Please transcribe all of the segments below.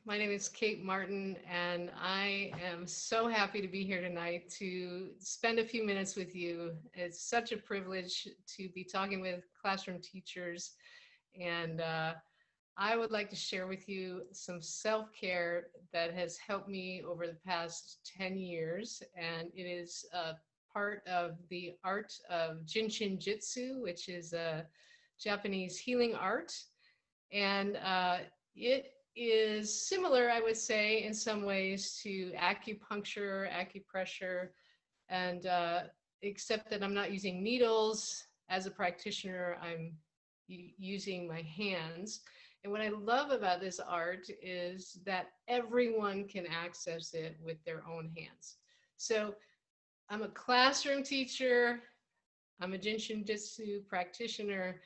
My name is Kate Martin, and I am so happy to be here tonight to spend a few minutes with you. It's such a privilege to be talking with classroom teachers, and I would like to share with you some self-care that has helped me over the past 10 years, and it is part of the art of Jyutsu, which is a Japanese healing art. And it is similar, I would say, in some ways to acupuncture, acupressure, and except that I'm not using needles. As a practitioner, I'm using my hands. And what I love about this art is that everyone can access it with their own hands. So I'm a classroom teacher, I'm a Jyutsu practitioner,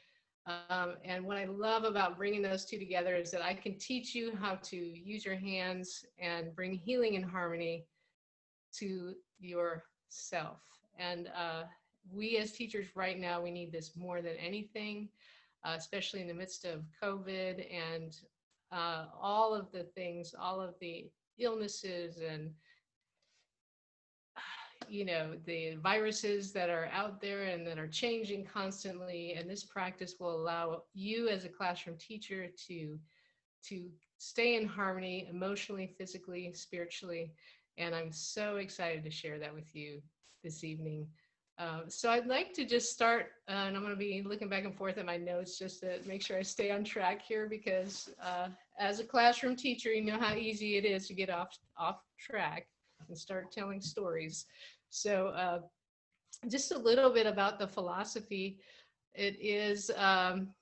and what I love about bringing those two together is that I can teach you how to use your hands and bring healing and harmony to yourself. And we as teachers right now, we need this more than anything, especially in the midst of COVID and all of the things, all of the illnesses and the viruses that are out there and that are changing constantly. And this practice will allow you as a classroom teacher to stay in harmony emotionally, physically, spiritually. And I'm so excited to share that with you this evening. So I'd like to just start, and I'm going to be looking back and forth at my notes just to make sure I stay on track here, because as a classroom teacher, you know how easy it is to get off track and start telling stories. So just a little bit about the philosophy. It is an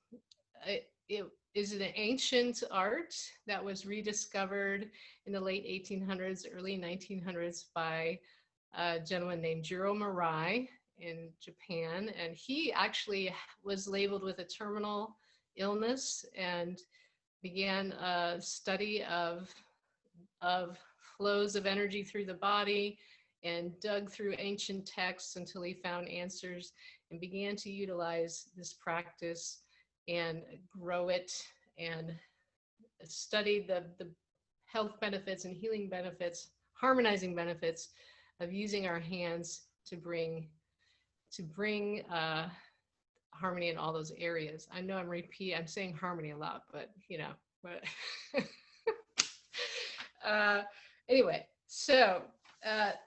ancient art that was rediscovered in the late 1800s, early 1900s by a gentleman named Jiro Murai in Japan. And he actually was labeled with a terminal illness and began a study of flows of energy through the body and dug through ancient texts until he found answers and began to utilize this practice and grow it and study the health benefits and healing benefits, harmonizing benefits of using our hands to bring harmony in all those areas. I know I'm saying harmony a lot, but anyway, so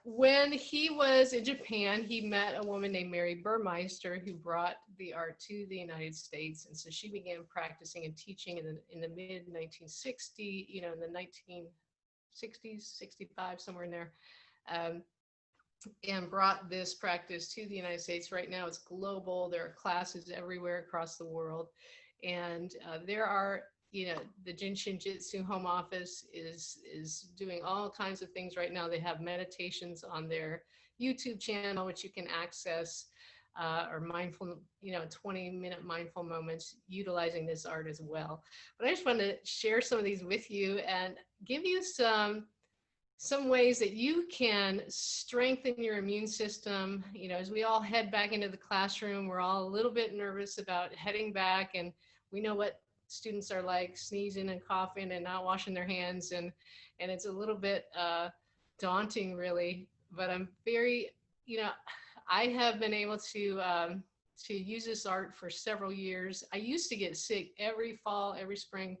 when he was in Japan, he met a woman named Mary Burmeister who brought the art to the United States. And so she began practicing and teaching in the mid 1960s, in the 1960s, 65, somewhere in there, and brought this practice to the United States. Right now it's global. There are classes everywhere across the world. And there are the Jinshin Jyutsu home office is doing all kinds of things right now. They have meditations on their YouTube channel, which you can access, or mindful, 20-minute mindful moments utilizing this art as well. But I just wanted to share some of these with you and give you some ways that you can strengthen your immune system. As we all head back into the classroom, we're all a little bit nervous about heading back, and we know what students are like, sneezing and coughing and not washing their hands, and it's a little bit daunting, really. But I'm very, I have been able to use this art for several years. I used to get sick every fall, every spring,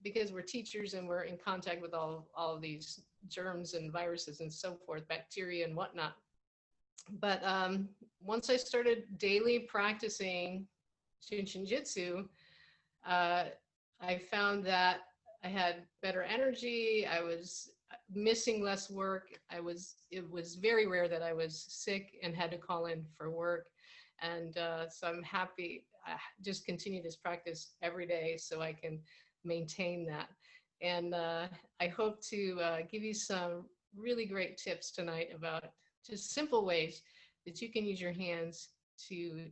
because we're teachers and we're in contact with all of these germs and viruses and so forth, bacteria and whatnot. But once I started daily practicing Shin Jyutsu, I found that I had better energy. I was missing less work. It was very rare that I was sick and had to call in for work. And so I'm happy. I just continue this practice every day so I can maintain that. And I hope to give you some really great tips tonight about just simple ways that you can use your hands to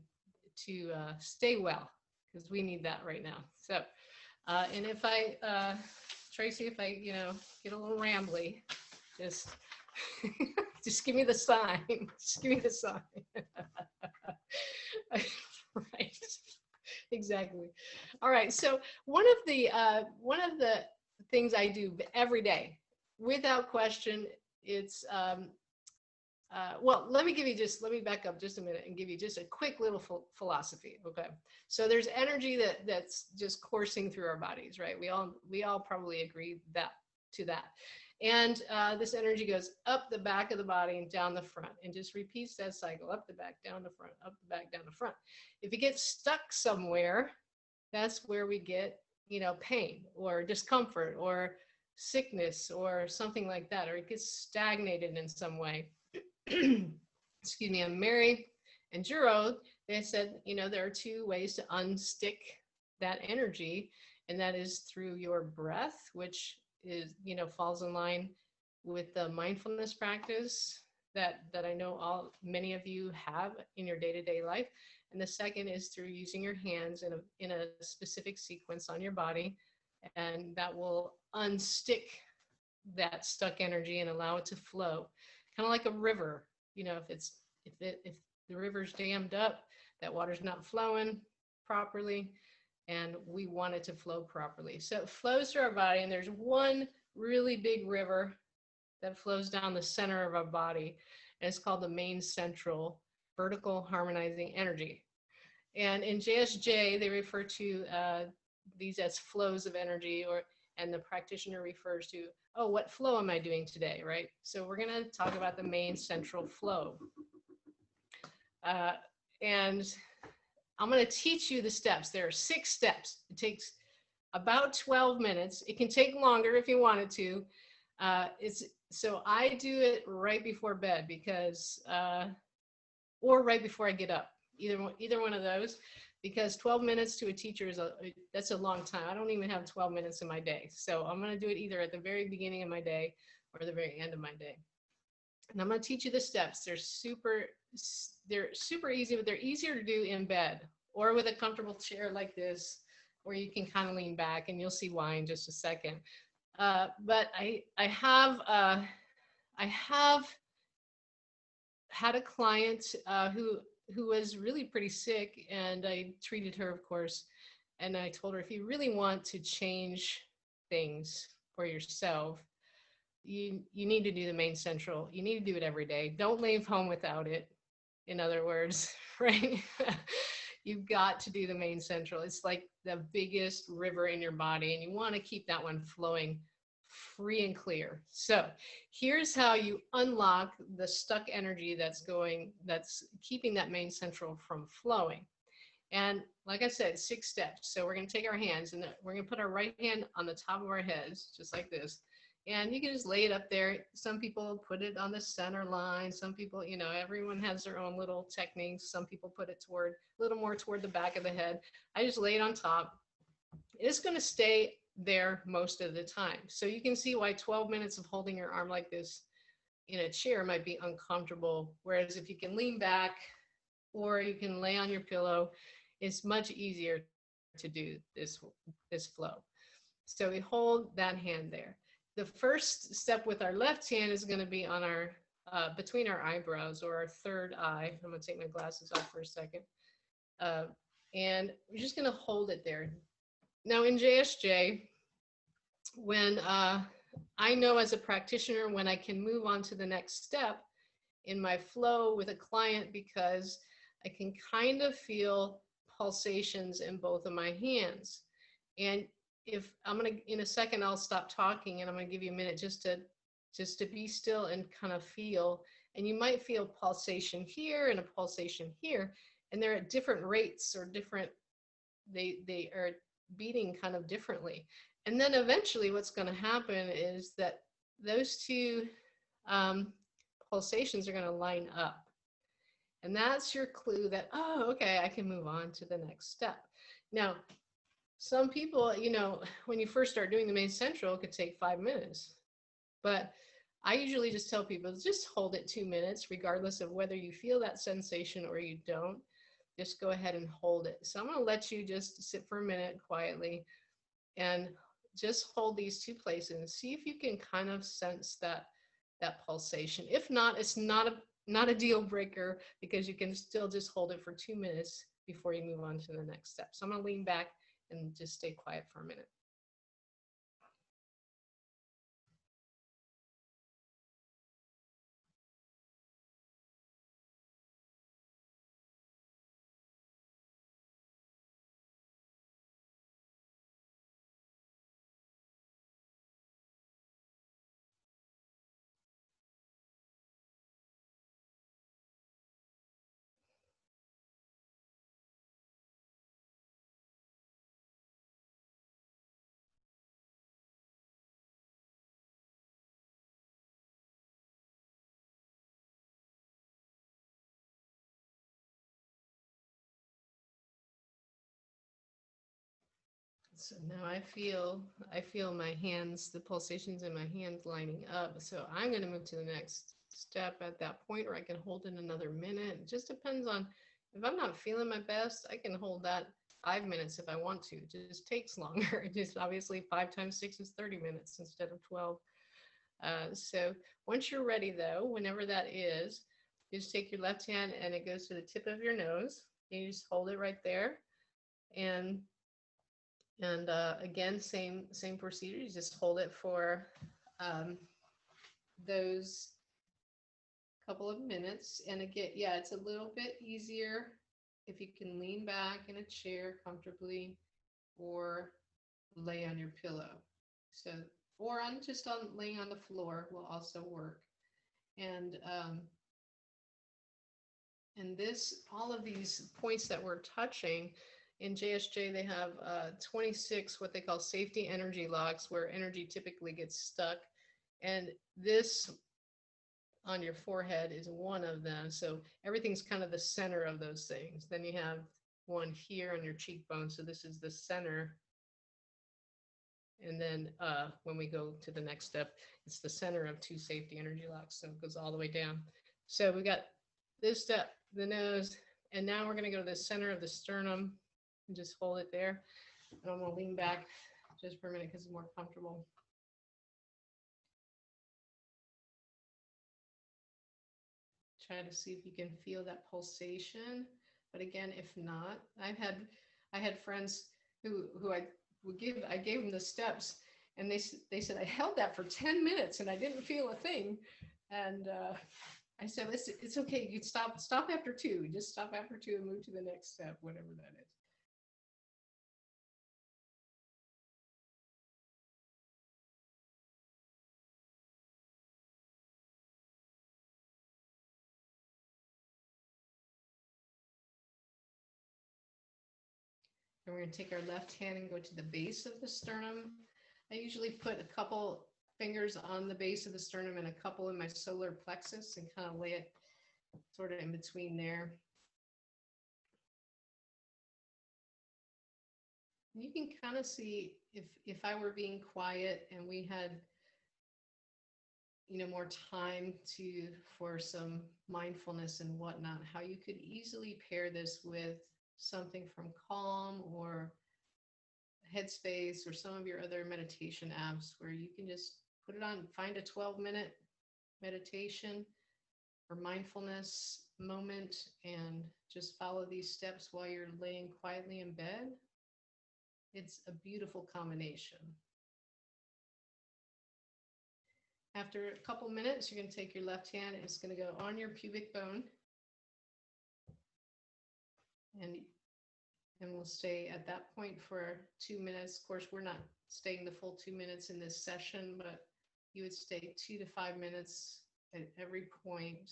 stay well, because we need that right now. So, and if I, Tracy, if I, get a little rambly, just, just give me the sign. Just give me the sign. Right. Exactly. All right. So one of the things I do every day. Without question, it's well, let me back up just a minute and give you just a quick little philosophy. Okay. So there's energy that's just coursing through our bodies, right? We all probably agree to that. And this energy goes up the back of the body and down the front and just repeats that cycle, up the back, down the front, up the back, down the front. If it gets stuck somewhere, that's where we get, pain or discomfort or sickness or something like that, or it gets stagnated in some way. Excuse me. And Mary and Juro, they said, there are two ways to unstick that energy, and that is through your breath, which is, falls in line with the mindfulness practice that I know many of you have in your day-to-day life. And the second is through using your hands in a specific sequence on your body, and that will unstick that stuck energy and allow it to flow, kind of like a river. If the river's dammed up, that water's not flowing properly, and we want it to flow properly. So it flows through our body, and there's one really big river that flows down the center of our body, and it's called the main central vertical harmonizing energy. And in JSJ, they refer to these as flows of energy, and the practitioner refers to, oh, what flow am I doing today, right? So we're going to talk about the main central flow. And I'm going to teach you the steps. There are 6 steps. It takes about 12 minutes. It can take longer if you wanted to. So I do it right before bed because, or right before I get up, either one of those, because 12 minutes to a teacher that's a long time. I don't even have 12 minutes in my day. So I'm going to do it either at the very beginning of my day or the very end of my day. And I'm going to teach you the steps. They're super easy, but they're easier to do in bed or with a comfortable chair like this, where you can kind of lean back, and you'll see why in just a second. But I have had a client who was really pretty sick, and I treated her, of course, and I told her, if you really want to change things for yourself, you need to do the main central. You need to do it every day. Don't leave home without it. In other words, right? You've got to do the main central. It's like the biggest river in your body, and you want to keep that one flowing free and clear. So here's how you unlock the stuck energy that's keeping that main central from flowing. And like I said, 6 steps. So we're going to take our hands, and we're going to put our right hand on the top of our heads, just like this. And you can just lay it up there. Some people put it on the center line. Some people, everyone has their own little techniques. Some people put it a little more toward the back of the head. I just lay it on top. It's going to stay there most of the time. So you can see why 12 minutes of holding your arm like this in a chair might be uncomfortable. Whereas if you can lean back or you can lay on your pillow, it's much easier to do this flow. So we hold that hand there. The first step with our left hand is going to be on our between our eyebrows, or our third eye. I'm going to take my glasses off for a second. And we're just going to hold it there. Now in JSJ, when I know as a practitioner when I can move on to the next step in my flow with a client, because I can kind of feel pulsations in both of my hands. And if I'm going to, in a second, I'll stop talking, and I'm going to give you a minute just to be still and kind of feel. And you might feel pulsation here and a pulsation here, and they're at different rates, or different, they are beating kind of differently. And then eventually what's going to happen is that those two pulsations are going to line up. And that's your clue that, oh, okay, I can move on to the next step. Now, some people, when you first start doing the main central, it could take 5 minutes. But I usually just tell people, just hold it 2 minutes, regardless of whether you feel that sensation or you don't. Just go ahead and hold it. So I'm going to let you just sit for a minute quietly and just hold these 2 places and see if you can kind of sense that pulsation. If not, it's not a deal breaker, because you can still just hold it for 2 minutes before you move on to the next step. So I'm going to lean back and just stay quiet for a minute. So now I feel my hands, the pulsations in my hands lining up. So I'm going to move to the next step at that point, or I can hold it another minute. It just depends on if I'm not feeling my best, I can hold that 5 minutes if I want to. It just takes longer. It just obviously 5 times 6 is 30 minutes instead of 12. So once you're ready, though, whenever that is, you just take your left hand and it goes to the tip of your nose. You just hold it right there, and again, same procedure. You just hold it for um, those couple of minutes. And again, yeah, it's a little bit easier if you can lean back in a chair comfortably or lay on your pillow. So, or on just on laying on the floor will also work. And and this, all of these points that we're touching in JSJ, they have 26 what they call safety energy locks, where energy typically gets stuck. And this on your forehead is one of them. So everything's kind of the center of those things. Then you have one here on your cheekbone. So this is the center. And then when we go to the next step, it's the center of two safety energy locks. So it goes all the way down. So we got this step, the nose, and now we're going to go to the center of the sternum and just hold it there. And I'm going to lean back just for a minute because it's more comfortable. Try to see if you can feel that pulsation. But again, if not, I had friends who I gave them the steps, and they said I held that for 10 minutes and I didn't feel a thing. And I said, it's okay. You stop after 2. Just stop after 2 and move to the next step, whatever that is. And we're going to take our left hand and go to the base of the sternum. I usually put a couple fingers on the base of the sternum and a couple in my solar plexus and kind of lay it sort of in between there. You can kind of see if I were being quiet and we had more time for some mindfulness and whatnot, how you could easily pair this with something from Calm or Headspace or some of your other meditation apps, where you can just put it on, find a 12-minute meditation or mindfulness moment and just follow these steps while you're laying quietly in bed. It's a beautiful combination. After a couple minutes, you're going to take your left hand and it's going to go on your pubic bone. And we'll stay at that point for 2 minutes. Of course, we're not staying the full 2 minutes in this session, but you would stay 2 to 5 minutes at every point.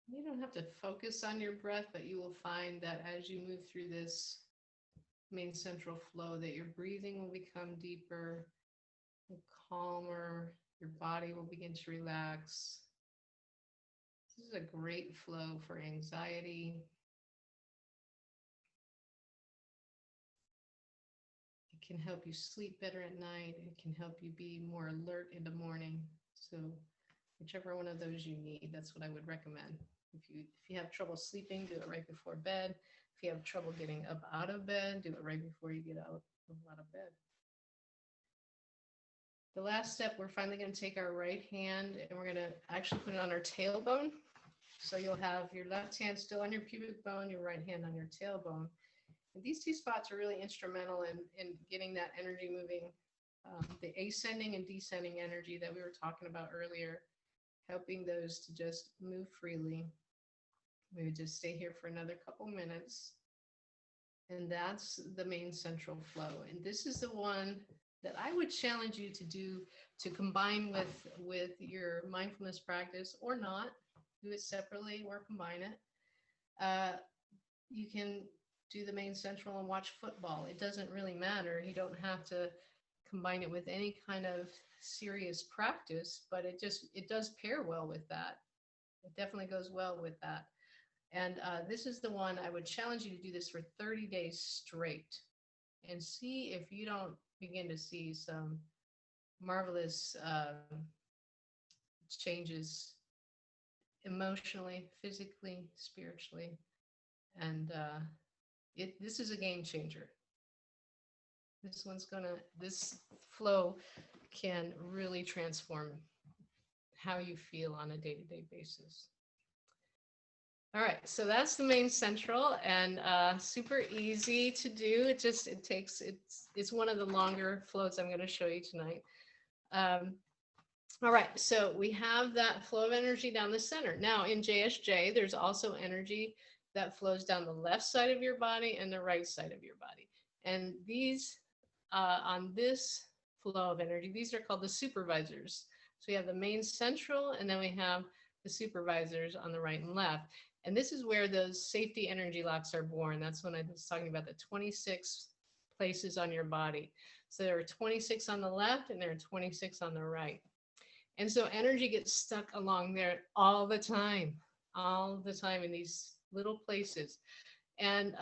You don't have to focus on your breath, but you will find that as you move through this main central flow, that your breathing will become deeper and calmer. Your body will begin to relax. This is a great flow for anxiety. It can help you sleep better at night. It can help you be more alert in the morning. So whichever one of those you need, that's what I would recommend. If you have trouble sleeping, do it right before bed. If you have trouble getting up out of bed, do it right before you get out of bed. The last step, we're finally going to take our right hand and we're going to actually put it on our tailbone. So you'll have your left hand still on your pubic bone, your right hand on your tailbone. And these two spots are really instrumental in getting that energy moving, the ascending and descending energy that we were talking about earlier, helping those to just move freely. We would just stay here for another couple minutes. And that's the main central flow. And this is the one that I would challenge you to do, to combine with your mindfulness practice, or not. Do it separately or combine it. You can do the main central and watch football. It doesn't really matter. You don't have to combine it with any kind of serious practice, but it does pair well with that. It definitely goes well with that. And this is the one I would challenge you to do this for 30 days straight and see if you don't begin to see some marvelous changes emotionally, physically, spiritually. And this is a game changer. This flow can really transform how you feel on a day-to-day basis. All right, so that's the main central, and super easy to do. It's one of the longer flows I'm going to show you tonight. All right, so we have that flow of energy down the center. Now in JSJ, there's also energy that flows down the left side of your body and the right side of your body. And these, on this flow of energy, these are called the supervisors. So we have the main central, and then we have the supervisors on the right and left. And this is where those safety energy locks are born. That's when I was talking about the 26 places on your body. So there are 26 on the left and there are 26 on the right. And so energy gets stuck along there all the time in these little places. And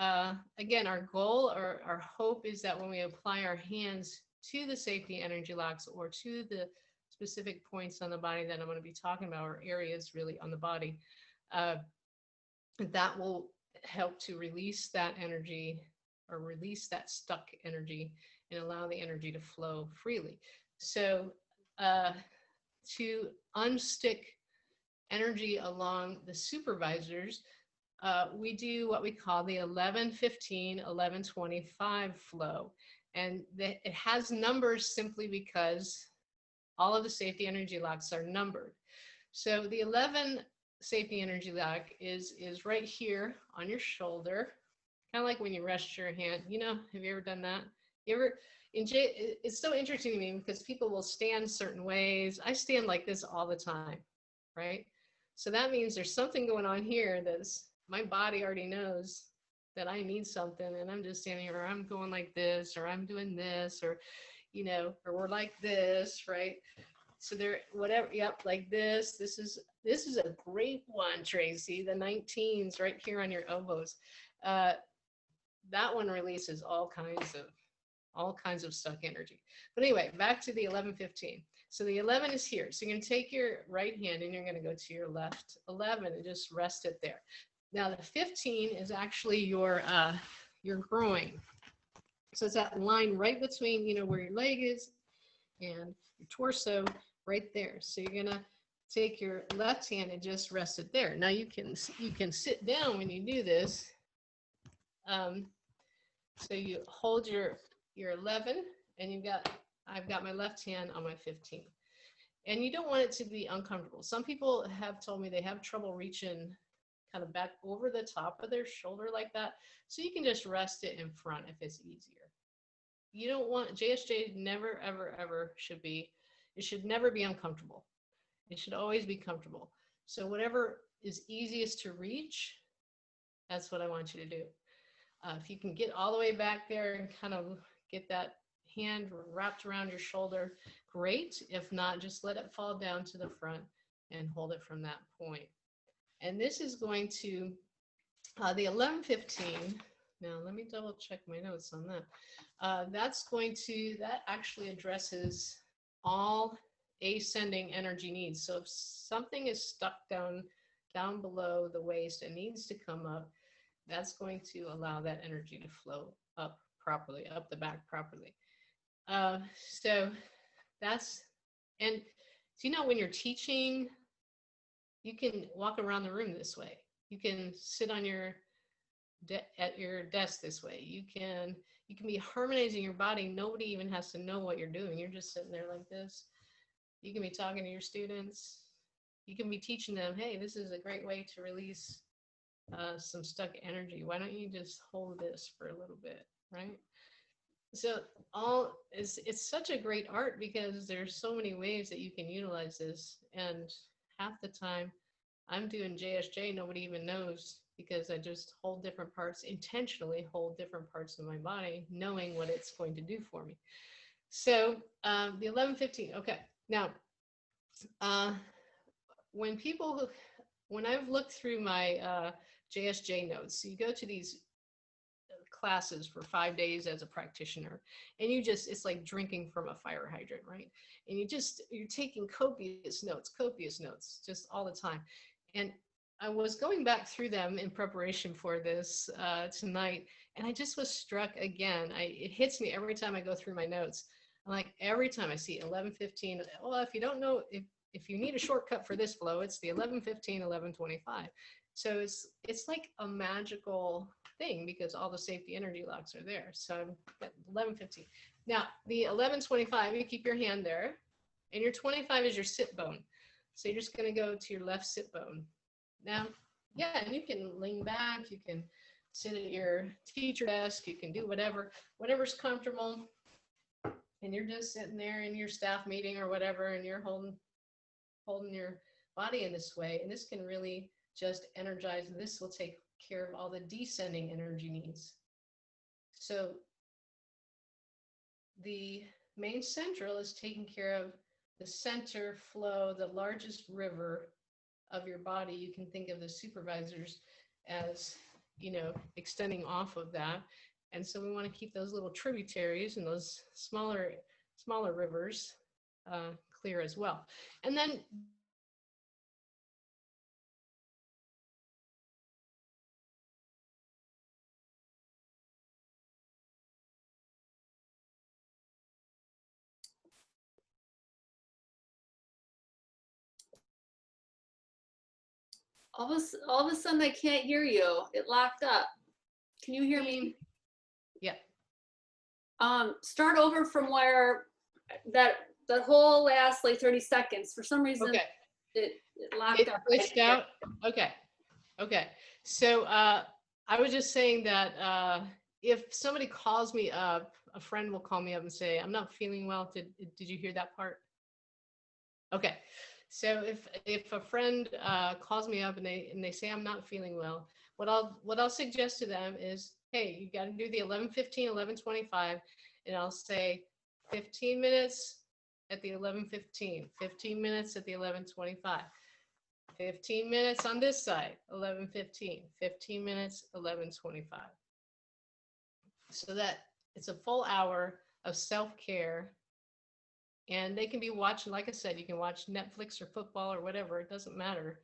again, our goal or our hope is that when we apply our hands to the safety energy locks or to the specific points on the body that I'm going to be talking about, or areas really on the body, that will help to release that energy or release that stuck energy and allow the energy to flow freely. So to unstick energy along the supervisors, we do what we call the 11-15, 11-25 flow. And it has numbers simply because all of the safety energy locks are numbered. So the 11 safety energy lock is right here on your shoulder, kind of like when you rest your hand. You know, have you ever done that? It's so interesting to me because people will stand certain ways. I stand like this all the time, right? So that means there's something going on here that's my body already knows that I need something, and I'm just standing here, or I'm going like this, or I'm doing this, or or we're like this, right? So there, whatever, yep, like this. This is a great one, Tracy. The 19s right here on your elbows. That one releases all kinds of stuck energy. But anyway, back to the 11-15. So the 11 is here. So you're going to take your right hand and you're going to go to your left 11 and just rest it there. Now the 15 is actually your groin. So it's that line right between, where your leg is and your torso, right there. So you're going to take your left hand and just rest it there. Now you can sit down when you do this. So you hold your 11 and I've got my left hand on my 15. And you don't want it to be uncomfortable. Some people have told me they have trouble reaching kind of back over the top of their shoulder like that. So you can just rest it in front if it's easier. You don't want, JSJ never, ever, ever it should never be uncomfortable. It should always be comfortable. So whatever is easiest to reach, that's what I want you to do. If you can get all the way back there and kind of get that hand wrapped around your shoulder, great. If not, just let it fall down to the front and hold it from that point. And this is going to, the 11-15, now let me double check my notes on that. That actually addresses all ascending energy needs. So if something is stuck down below the waist and needs to come up, that's going to allow that energy to flow up properly, up the back properly. So when you're teaching, you can walk around the room this way. You can sit on at your desk this way. You can be harmonizing your body. Nobody even has to know what you're doing. You're just sitting there like this. You can be talking to your students. You can be teaching them, hey, this is a great way to release some stuck energy. Why don't you just hold this for a little bit, right? So it's such a great art because there's so many ways that you can utilize this. And half the time I'm doing JSJ, nobody even knows because I just intentionally hold different parts of my body, knowing what it's going to do for me. So the 11:15. Okay. Now, uh, when people, when I've looked through my JSJ notes, so you go to these classes for 5 days as a practitioner, and you just, it's like drinking from a fire hydrant, right? And you're taking copious notes just all the time. And I was going back through them in preparation for this tonight, and I just was struck again. It hits me every time I go through my notes. I'm like, every time I see 11:15, well, if you don't know, if you need a shortcut for this flow, it's the 11:15, 11:25. So it's like a magical thing because all the safety energy locks are there. So I'm at 11:15. Now the 11:25, you keep your hand there, and your 25 is your sit bone. So you're just going to go to your left sit bone. Now, yeah, and you can lean back, you can sit at your teacher desk, you can do whatever's comfortable, and you're just sitting there in your staff meeting or whatever, and you're holding your body in this way, and this can really just energize. This will take care of all the descending energy needs. So the main central is taking care of the center flow, the largest river of your body. You can think of the supervisors as, extending off of that. And so we want to keep those little tributaries and those smaller rivers clear as well. And then all of a sudden I can't hear you. It locked up. Can you hear me? Yeah. Start over from where that whole last like 30 seconds. For some reason, Okay. it locked up. Glitched out. Okay. So I was just saying that if somebody calls me up, a friend will call me up and say, "I'm not feeling well." Did you hear that part? Okay. So if a friend calls me up and they say I'm not feeling well, what I'll suggest to them is, hey, you got to do the 11:15, 11:25, and I'll say 15 minutes at the 11:15, 15 minutes at the 11:25, 15 minutes on this side, 11:15, 15 minutes, 11:25. So that it's a full hour of self-care. And they can be watching, like I said, you can watch Netflix or football or whatever. It doesn't matter.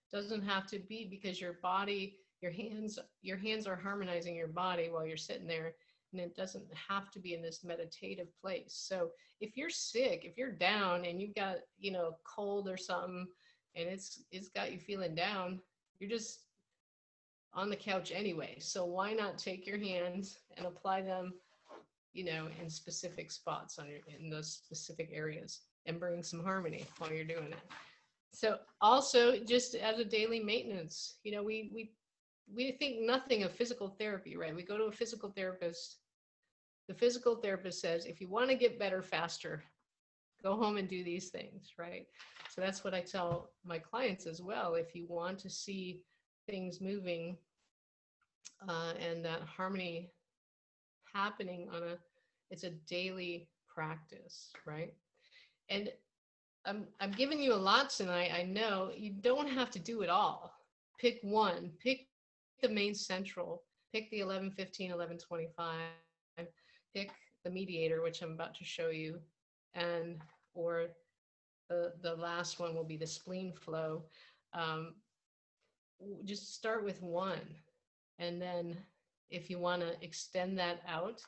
It doesn't have to be, because your body, your hands are harmonizing your body while you're sitting there. And it doesn't have to be in this meditative place. So if you're sick, if you're down and you've got, cold or something, and it's got you feeling down, you're just on the couch anyway. So why not take your hands and apply them, in specific spots in those specific areas, and bring some harmony while you're doing it. So also, just as a daily maintenance, we think nothing of physical therapy, right? We go to a physical therapist. The physical therapist says, if you want to get better faster, go home and do these things, right? So that's what I tell my clients as well. If you want to see things moving and that harmony happening it's a daily practice, right? And I'm giving you a lot tonight. I know you don't have to do it all. Pick one, pick the main central, pick the 11:15, 11:25, pick the mediator, which I'm about to show you, or the last one will be the spleen flow. Just start with one. And then if you want to extend that out,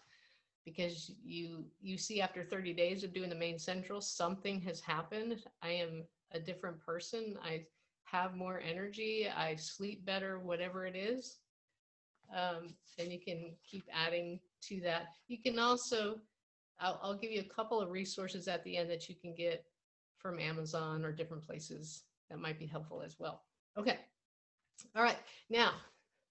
because you see after 30 days of doing the main central, something has happened. I am a different person. I have more energy. I sleep better, whatever it is. And you can keep adding to that. You can also, I'll give you a couple of resources at the end that you can get from Amazon or different places that might be helpful as well. Okay. All right. Now,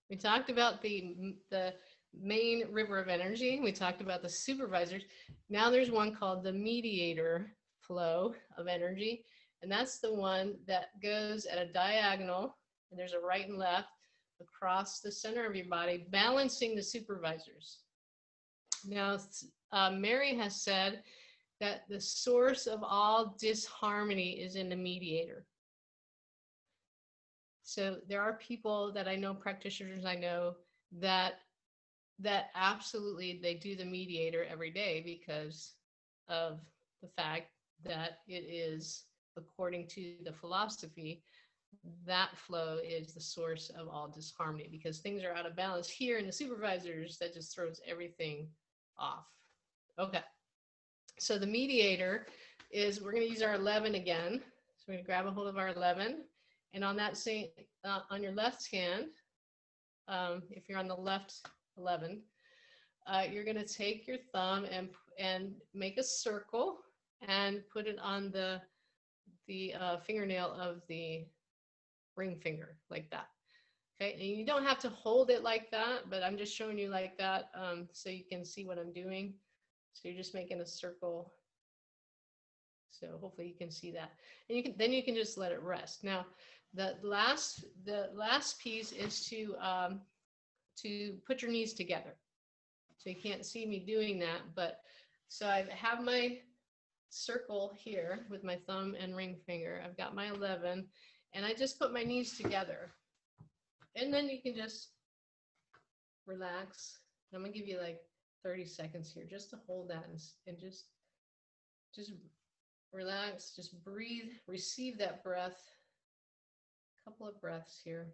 we talked about the main river of energy. We talked about the supervisors. Now there's one called the mediator flow of energy. And that's the one that goes at a diagonal, and there's a right and left across the center of your body, balancing the supervisors. Now, Mary has said that the source of all disharmony is in the mediator. So there are people that I know, practitioners I know, that absolutely they do the mediator every day because of the fact that it is, according to the philosophy, that flow is the source of all disharmony, because things are out of balance here in the supervisors. That just throws everything off. Okay, so the mediator is, we're going to use our 11 again. So we're going to grab a hold of our 11, and on that same, on your left hand, if you're on the left 11, you're going to take your thumb and make a circle and put it on the fingernail of the ring finger, like that. Okay, and you don't have to hold it like that, but I'm just showing you like that, so you can see what I'm doing. So you're just making a circle. So hopefully you can see that, and then you can just let it rest. Now, the last piece is to put your knees together. So you can't see me doing that, but so I have my circle here with my thumb and ring finger. I've got my 11, and I just put my knees together. And then you can just relax. I'm gonna give you like 30 seconds here just to hold that and just relax, just breathe, receive that breath. A couple of breaths here.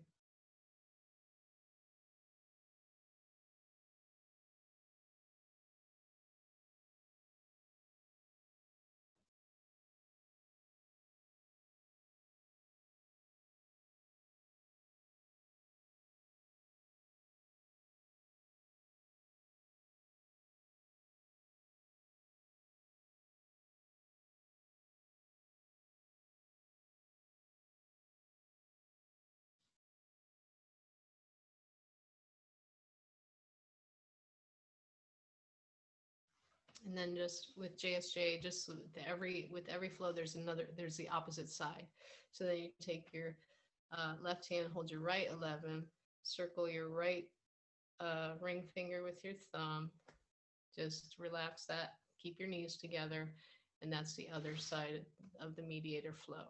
And then just with JSJ, just with every flow, there's the opposite side. So then you take your left hand, hold your right 11, circle your right ring finger with your thumb, just relax that, keep your knees together, and that's the other side of the mediator flow.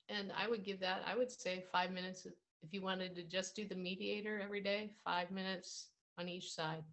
And I would say 5 minutes, if you wanted to just do the mediator every day, 5 minutes on each side.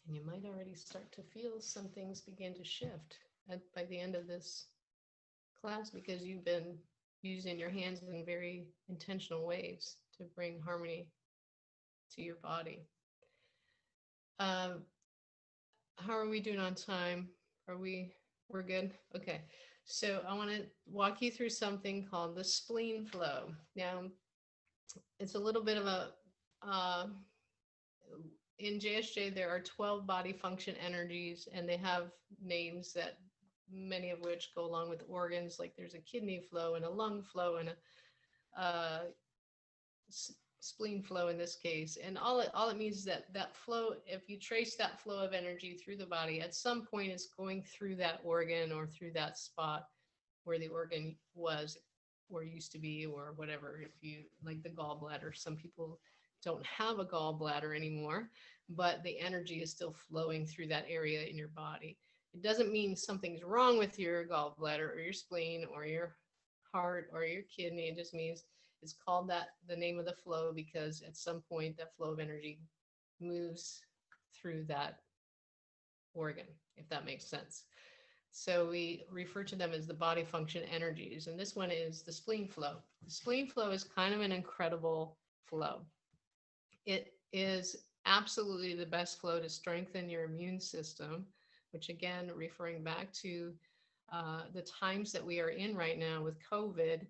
And you might already start to feel some things begin to shift by the end of this class, because you've been using your hands in very intentional ways to bring harmony to your body. How are we doing on time? We're good? Okay. So I want to walk you through something called the spleen flow. Now, it's a little bit of a, in JSJ, there are 12 body function energies, and they have names that many of which go along with organs. Like there's a kidney flow and a lung flow and a spleen flow in this case. And all it means is that flow, if you trace that flow of energy through the body, at some point it's going through that organ or through that spot where the organ was or used to be, or whatever. If you, like the gallbladder, some people don't have a gallbladder anymore, but the energy is still flowing through that area in your body. It doesn't mean something's wrong with your gallbladder or your spleen or your heart or your kidney. It just means it's called that, the name of the flow, because at some point that flow of energy moves through that organ, if that makes sense. So we refer to them as the body function energies. And this one is the spleen flow. The spleen flow is kind of an incredible flow. It is absolutely the best flow to strengthen your immune system, which again, referring back to the times that we are in right now with COVID,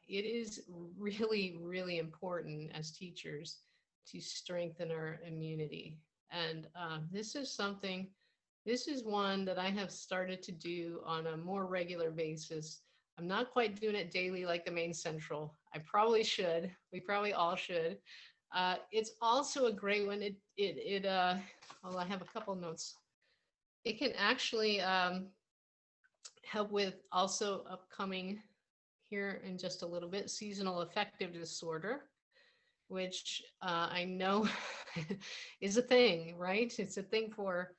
it is really, really important as teachers to strengthen our immunity. And this is one that I have started to do on a more regular basis. I'm not quite doing it daily like the main central. I probably should. We probably all should. It's also a great one. Well, I have a couple notes. It can actually help with also upcoming here in just a little bit seasonal affective disorder, which I know is a thing, right? It's a thing for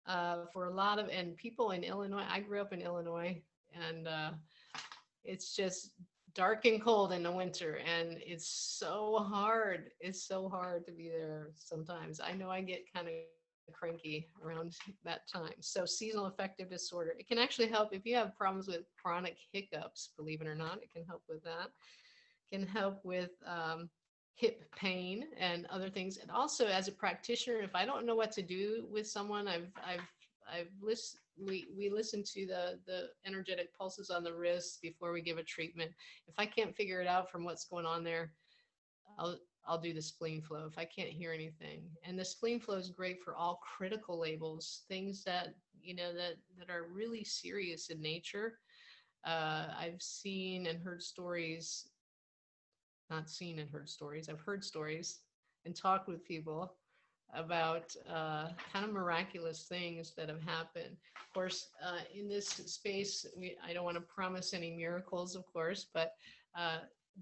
a lot of and people in Illinois. I grew up in Illinois, and it's just dark and cold in the winter, and it's so hard. It's so hard to be there sometimes. I know I get kind of cranky around that time. So seasonal affective disorder, it can actually help if you have problems with chronic hiccups, believe it or not. It can help with that. It can help with hip pain and other things. And also as a practitioner, if I don't know what to do with someone, I've listened, we listen to the energetic pulses on the wrists before we give a treatment. If I can't figure it out from what's going on there, I'll do the spleen flow if I can't hear anything. And the spleen flow is great for all critical labels, things that that are really serious in nature. I've seen and heard stories, not seen and heard stories. I've heard stories and talked with people about kind of miraculous things that have happened. Of course, in this space, I don't want to promise any miracles, of course, but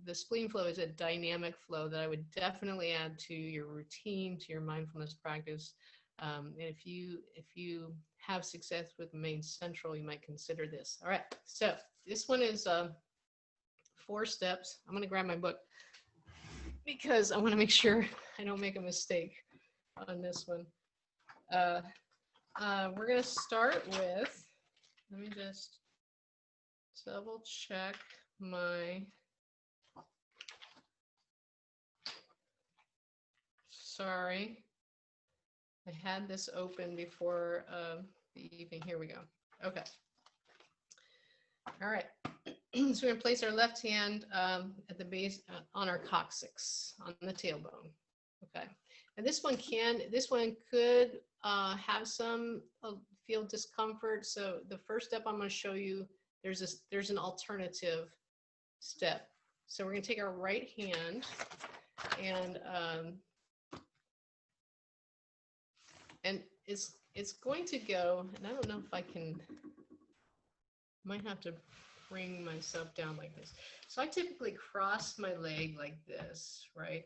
the spleen flow is a dynamic flow that I would definitely add to your routine, to your mindfulness practice. And if you have success with main central, you might consider this. All right, so this one is 4 steps. I'm going to grab my book because I want to make sure I don't make a mistake on this one. We're going to start with, let me just double check my, sorry, I had this open before the evening. Here we go. Okay. All right. So we're going to place our left hand at the base on our coccyx, on the tailbone. Okay. And this one could have some feel discomfort. So the first step I'm going to show you, there's an alternative step. So we're going to take our right hand and it's going to go, and I don't know if I can, might have to bring myself down like this. So I typically cross my leg like this, right?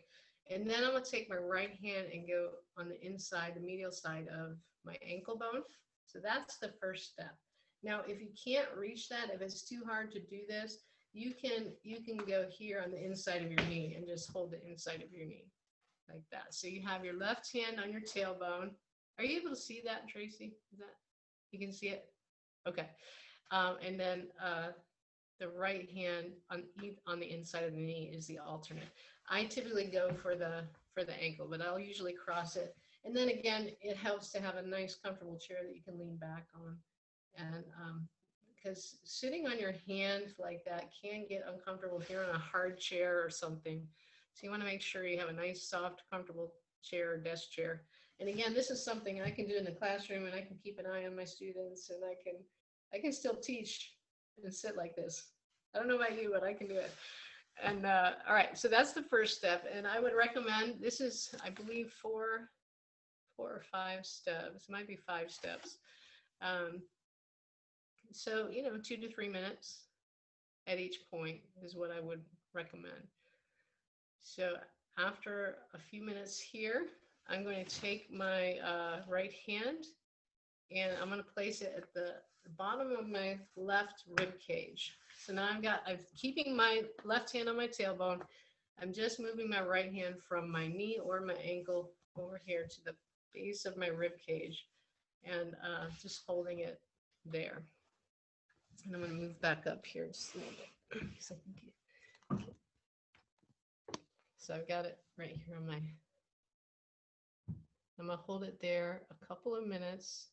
And then I'm going to take my right hand and go on the inside, the medial side of my ankle bone. So that's the first step. Now, if you can't reach that, if it's too hard to do this, you can go here on the inside of your knee and just hold the inside of your knee like that. So you have your left hand on your tailbone. Are you able to see that, Tracy? Is that, you can see it? Okay. And then the right hand on the inside of the knee is the alternate. I typically go for the ankle, but I'll usually cross it. And then again, it helps to have a nice, comfortable chair that you can lean back on. And because sitting on your hand like that can get uncomfortable if you're on a hard chair or something. So you want to make sure you have a nice, soft, comfortable chair, desk chair. And again, this is something I can do in the classroom, and I can keep an eye on my students, and I can still teach and sit like this. I don't know about you, but I can do it. And all right, so that's the first step. And I would recommend, this is, I believe, 4 or 5 steps. It might be 5 steps. So, 2 to 3 minutes at each point is what I would recommend. So after a few minutes here, I'm going to take my right hand and I'm going to place it at the bottom of my left rib cage. So now I'm keeping my left hand on my tailbone. I'm just moving my right hand from my knee or my ankle over here to the base of my rib cage and just holding it there. And I'm going to move back up here just a little bit. So I've got it right here on my, I'm going to hold it there a couple of minutes.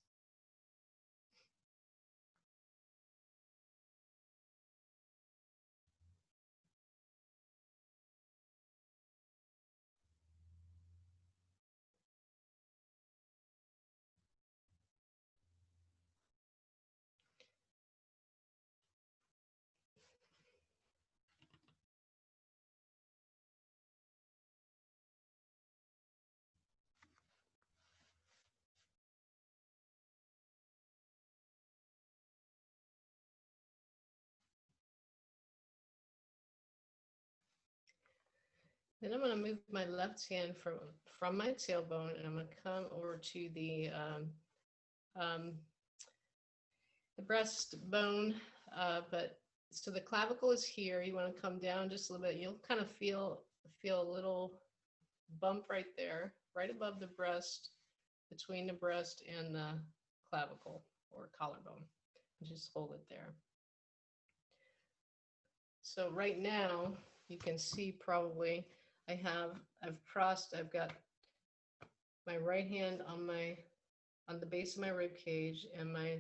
Then I'm going to move my left hand from my tailbone, and I'm going to come over to um, the breastbone. But so the clavicle is here. You want to come down just a little bit. You'll kind of feel a little bump right there, right above the breast, between the breast and the clavicle or collarbone. Just hold it there. So right now, you can see probably I've got my right hand on the base of my rib cage and my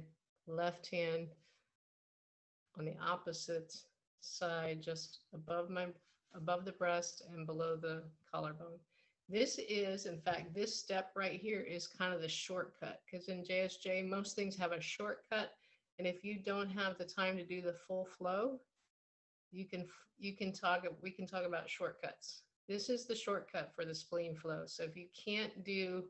left hand on the opposite side, just above the breast and below the collarbone. This is, in fact, this step right here is kind of the shortcut, because in JSJ, most things have a shortcut. And if you don't have the time to do the full flow, we can talk about shortcuts. This is the shortcut for the spleen flow. So if you can't do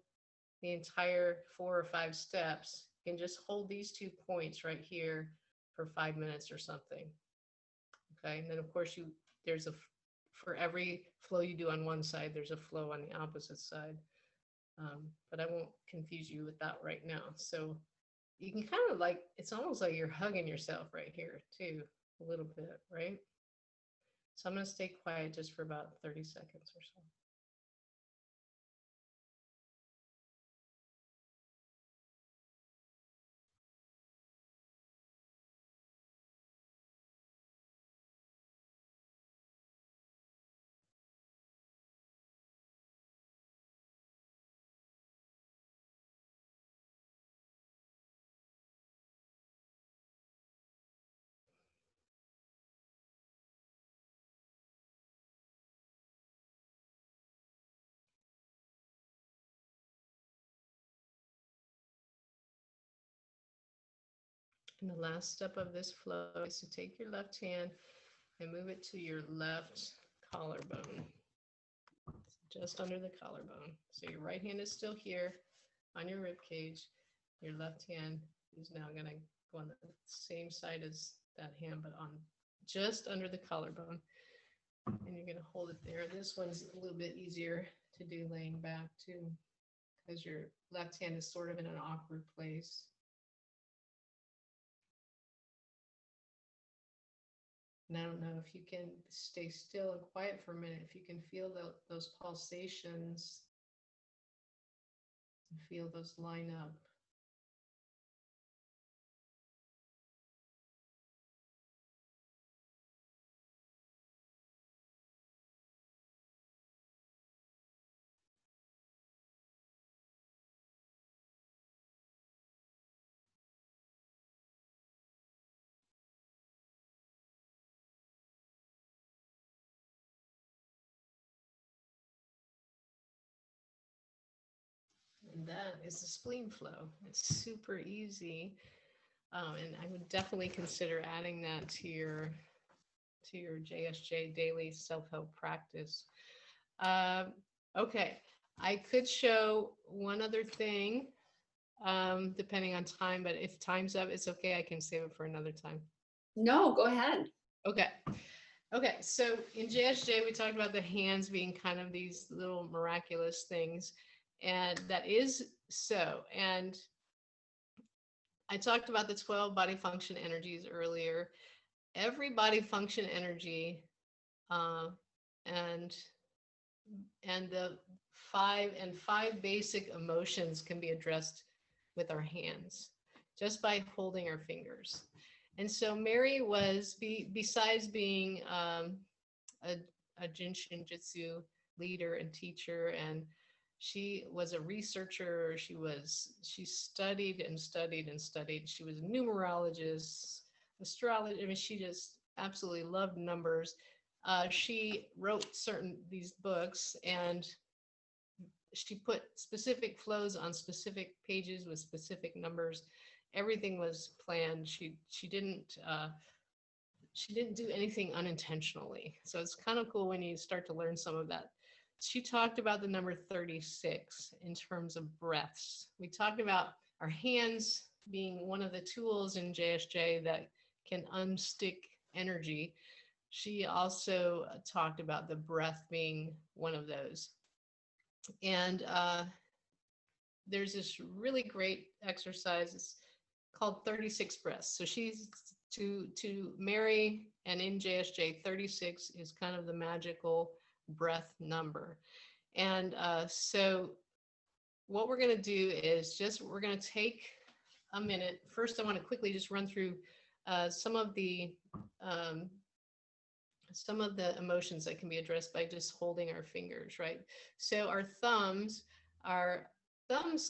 the entire 4 or 5 steps, you can just hold these 2 points right here for 5 minutes or something. Okay, and then of course for every flow you do on one side, there's a flow on the opposite side. But I won't confuse you with that right now. So you can kind of it's almost like you're hugging yourself right here too, a little bit, right? So I'm going to stay quiet just for about 30 seconds or so. And the last step of this flow is to take your left hand and move it to your left collarbone, just under the collarbone. So your right hand is still here on your rib cage. Your left hand is now going to go on the same side as that hand, but on just under the collarbone. And you're going to hold it there. This one's a little bit easier to do laying back too, because your left hand is sort of in an awkward place. And I don't know if you can stay still and quiet for a minute, if you can feel those pulsations, and feel those line up. And that is the spleen flow. It's super easy. And I would definitely consider adding that to your JSJ daily self-help practice. Okay, I could show one other thing, depending on time, but if time's up, it's okay. I can save it for another time. No, go ahead. Okay. Okay, so in JSJ, we talked about the hands being kind of these little miraculous things, and that is so. And I talked about the 12 body function energies earlier. Every body function energy and the five basic emotions can be addressed with our hands just by holding our fingers. And so Mary was, besides being a Jinshin Jyutsu leader and teacher, and she was a researcher. She studied and studied and studied. She was a numerologist, astrology. I mean, she just absolutely loved numbers. She wrote these books, and she put specific flows on specific pages with specific numbers. Everything was planned. She didn't do anything unintentionally. So it's kind of cool when you start to learn some of that. She talked about the number 36 in terms of breaths. We talked about our hands being one of the tools in JSJ that can unstick energy. she also talked about the breath being one of those. And there's this really great exercise. It's called 36 breaths. So she's to Mary and in JSJ, 36 is kind of the magical breath number. And so what we're going to do is just we're going to take a minute. First, I want to quickly just run through some of the um, emotions that can be addressed by just holding our fingers, right? So our thumbs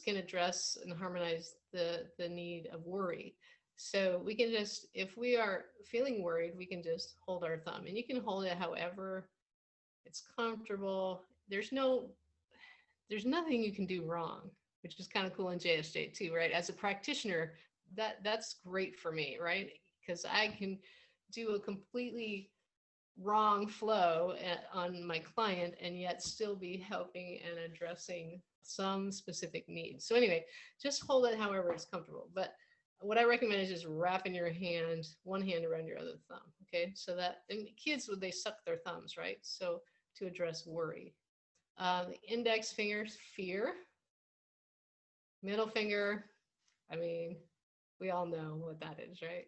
can address and harmonize the need of worry. So we can just, if we are feeling worried, we can just hold our thumb, and you can hold it however it's comfortable. There's nothing you can do wrong, which is kind of cool in JSJ too, right? As a practitioner, that's great for me, right? Because I can do a completely wrong flow on my client and yet still be helping and addressing some specific needs. So anyway, just hold it however it's comfortable. But what I recommend is just wrapping your hand, one hand around your other thumb. Okay, so that, and kids, they suck their thumbs, right? So to address worry. The index fingers, fear. Middle finger, I mean, we all know what that is, right?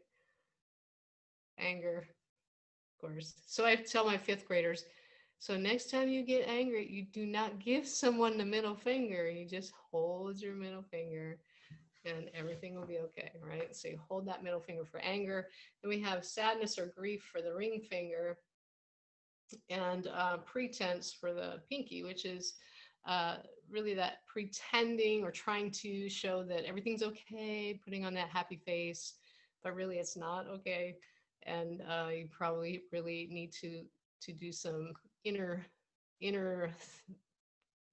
Anger, of course. So I tell my fifth graders, so next time you get angry, you do not give someone the middle finger. You just hold your middle finger and everything will be okay, right? So you hold that middle finger for anger. Then we have sadness or grief for the ring finger, and pretense for the pinky, which is really that pretending or trying to show that everything's okay, putting on that happy face, but really it's not okay. And you probably really need to do some inner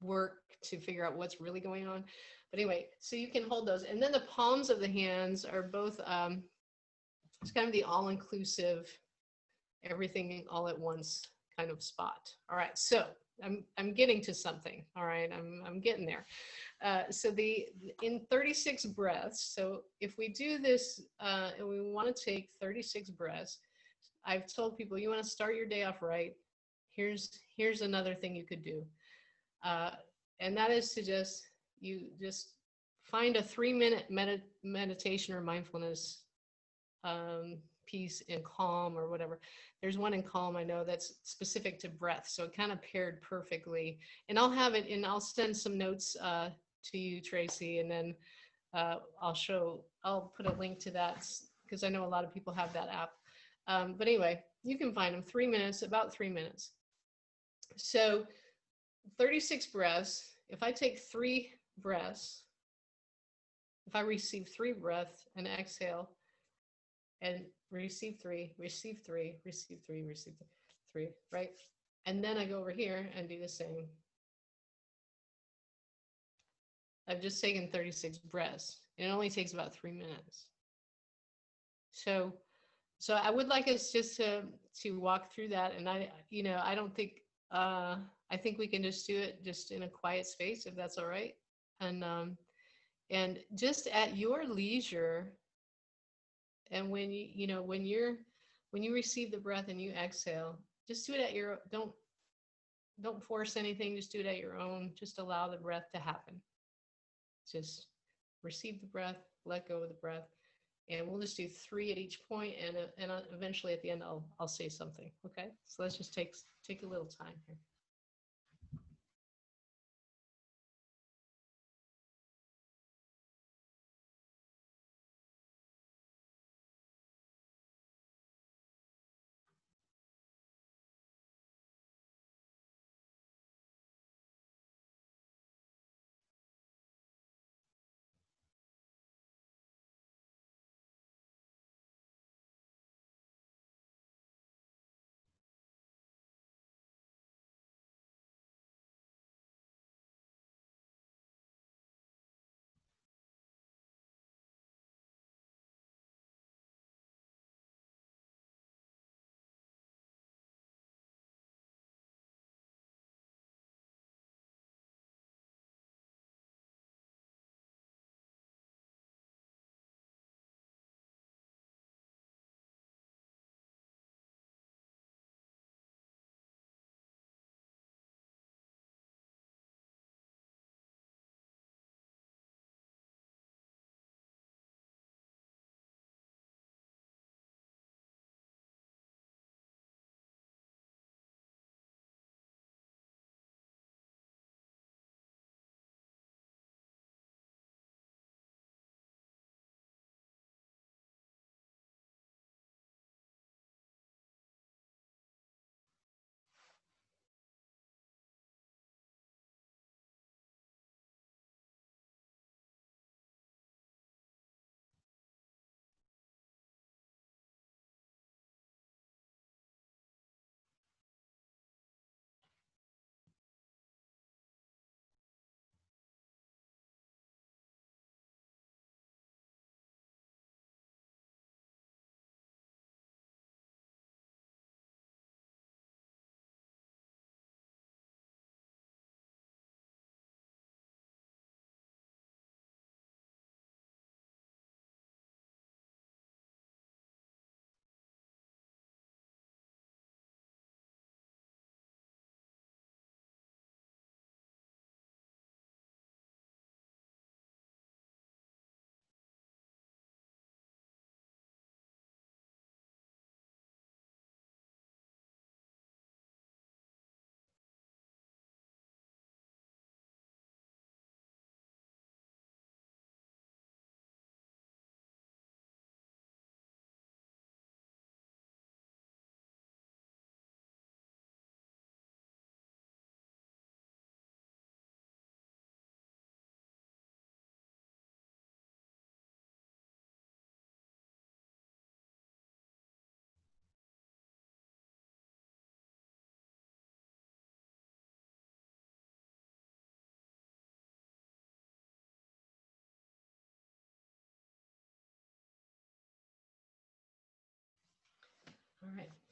work to figure out what's really going on. But anyway, so you can hold those, and then the palms of the hands are both it's kind of the all-inclusive, everything all at once kind of spot. All right, so I'm getting to something. All right, I'm getting there. So in 36 breaths. So if we do this and we want to take 36 breaths, I've told people you want to start your day off right. Here's another thing you could do, and that is to just find a 3-minute meditation or mindfulness piece in Calm or whatever. There's one in Calm I know that's specific to breath, so it kind of paired perfectly. And I'll have it, and I'll send some notes to you, Tracy, and then I'll put a link to that because I know a lot of people have that app. But anyway, you can find them 3 minutes, about 3 minutes. So 36 breaths. If I take 3 breaths, if I receive 3 breaths and exhale, and receive 3, receive 3, receive 3, receive 3, right? And then I go over here and do the same. I've just taken 36 breaths. It only takes about 3 minutes. So I would like us just to walk through that. And I don't think, I think we can just do it just in a quiet space, if that's all right. And just at your leisure, and when when you receive the breath and you exhale, just do it at your, don't force anything, just do it at your own, just allow the breath to happen. Just receive the breath, let go of the breath, and we'll just do 3 at each point, and eventually at the end I'll say something. Okay, so let's just take a little time here.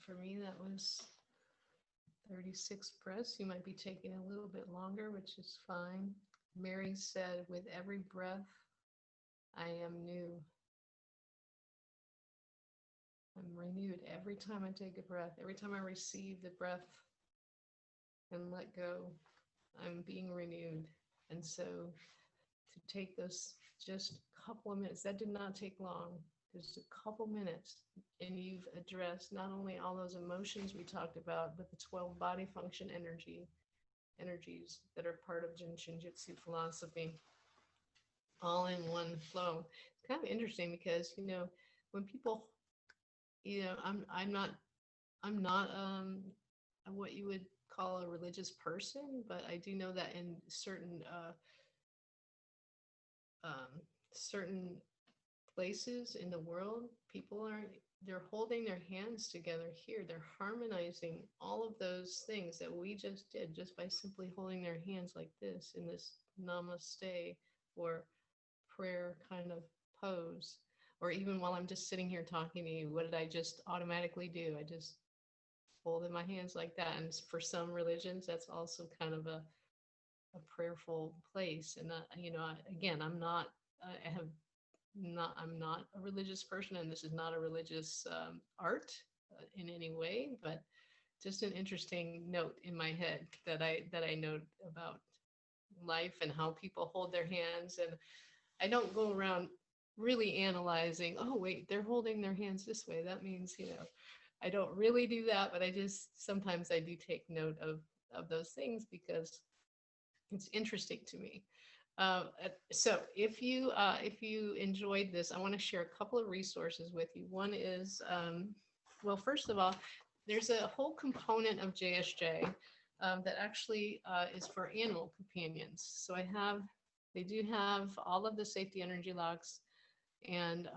for me, that was 36 breaths. You might be taking a little bit longer, which is fine. Mary said, with every breath, I am new. I'm renewed every time I take a breath. Every time I receive the breath and let go, I'm being renewed. And so to take those just a couple of minutes, that did not take long, just a couple minutes, and you've addressed not only all those emotions we talked about, but the 12 body function energies that are part of Shin Jyutsu philosophy, all in one flow. It's kind of interesting because, when people, I'm not what you would call a religious person, but I do know that in certain places in the world, they're holding their hands together here. They're harmonizing all of those things that we just did just by simply holding their hands like this in this namaste or prayer kind of pose. Or even while I'm just sitting here talking to you, what did I just automatically do? I just folded my hands like that. And for some religions, that's also kind of a prayerful place. And again, I'm not a religious person, and this is not a religious art in any way, but just an interesting note in my head that I note about life and how people hold their hands. And I don't go around really analyzing, oh wait, they're holding their hands this way, that means, I don't really do that, but sometimes I do take note of those things because it's interesting to me. So if you enjoyed this, I want to share a couple of resources with you. One is, well, first of all, there's a whole component of JSJ that actually is for animal companions. So they do have all of the safety energy locks and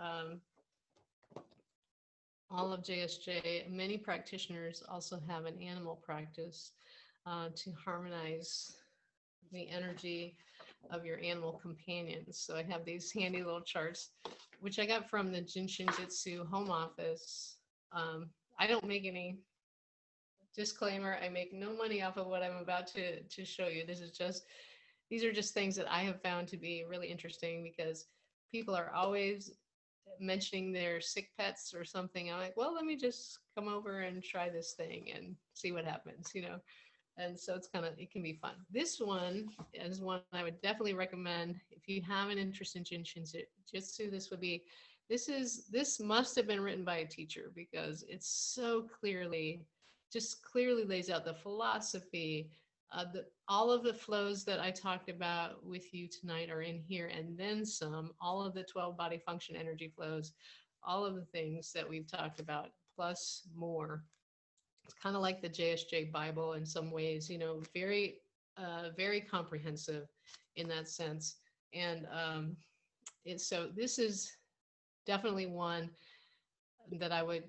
all of JSJ. Many practitioners also have an animal practice to harmonize the energy of your animal companions. So I have these handy little charts, which I got from the Shin Jyutsu home office. I don't make any disclaimer. I make no money off of what I'm about to show you. These are just things that I have found to be really interesting because people are always mentioning their sick pets or something. I'm like, well, let me just come over and try this thing and see what happens, And so it can be fun. This one is one I would definitely recommend if you have an interest in Shin Jyutsu. This must have been written by a teacher because it's so clearly lays out the philosophy. All of the flows that I talked about with you tonight are in here, and then some. All of the 12 body function energy flows, all of the things that we've talked about, plus more. It's kind of like the JSJ Bible in some ways, very, very comprehensive in that sense. And so this is definitely one that I would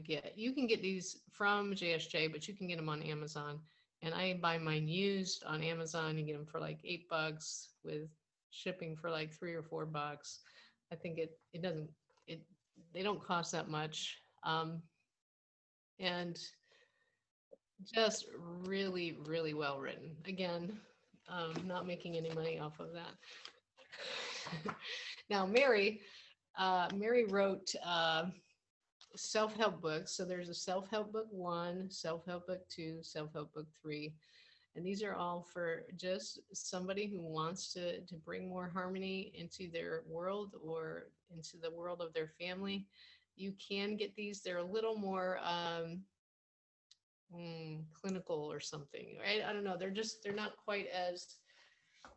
get. You can get these from JSJ, but you can get them on Amazon. And I buy mine used on Amazon. You get them for like $8 with shipping for like $3 or $4. I think they don't cost that much. And just really, really well written. Again, not making any money off of that. Now, Mary wrote self-help books. So there's a self-help book 1, self-help book 2, self-help book 3. And these are all for just somebody who wants to bring more harmony into their world or into the world of their family. You can get these. They're a little more clinical or something, right? I don't know. They're not quite as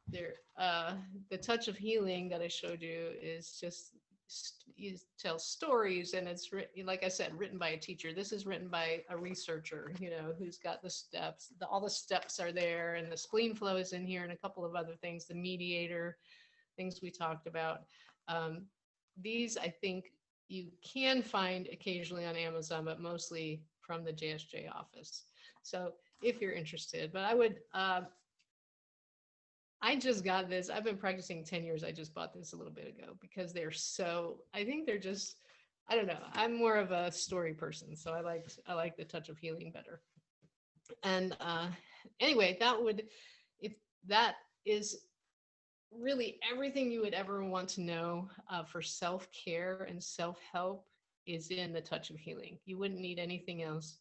the touch of healing that I showed you is just you tell stories, and it's like I said, written by a teacher. This is written by a researcher, who's got the steps. All the steps are there, and the spleen flow is in here, and a couple of other things, the mediator things we talked about. These I think you can find occasionally on Amazon, but mostly from the JSJ office. So if you're interested, but I would, I just got this. I've been practicing 10 years. I just bought this a little bit ago because I think they're just I don't know. I'm more of a story person, so I like the touch of healing better. And anyway, that would if that is really everything you would ever want to know for self care and self help is in the touch of healing. You wouldn't need anything else.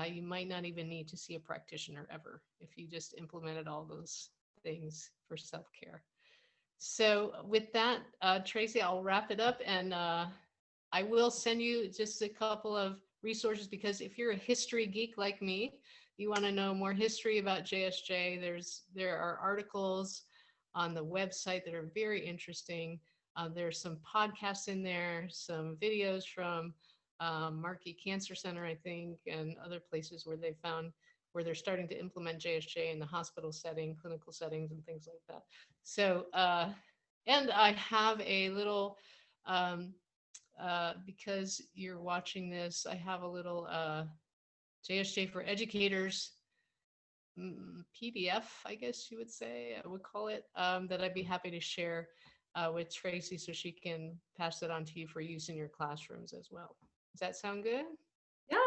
You might not even need to see a practitioner ever if you just implemented all those things for self care. So, with that, Tracy, I'll wrap it up and I will send you just a couple of resources because if you're a history geek like me, you want to know more history about JSJ, there are articles on the website that are very interesting. There's some podcasts in there, some videos from Markey Cancer Center, I think, and other places where they found where they're starting to implement JSJ in the hospital setting, clinical settings, and things like that. So, and I have a little, because you're watching this, I have a little JSJ for Educators PDF, I guess you would say, I would call it, that I'd be happy to share with Tracy so she can pass it on to you for use in your classrooms as well. Does that sound good?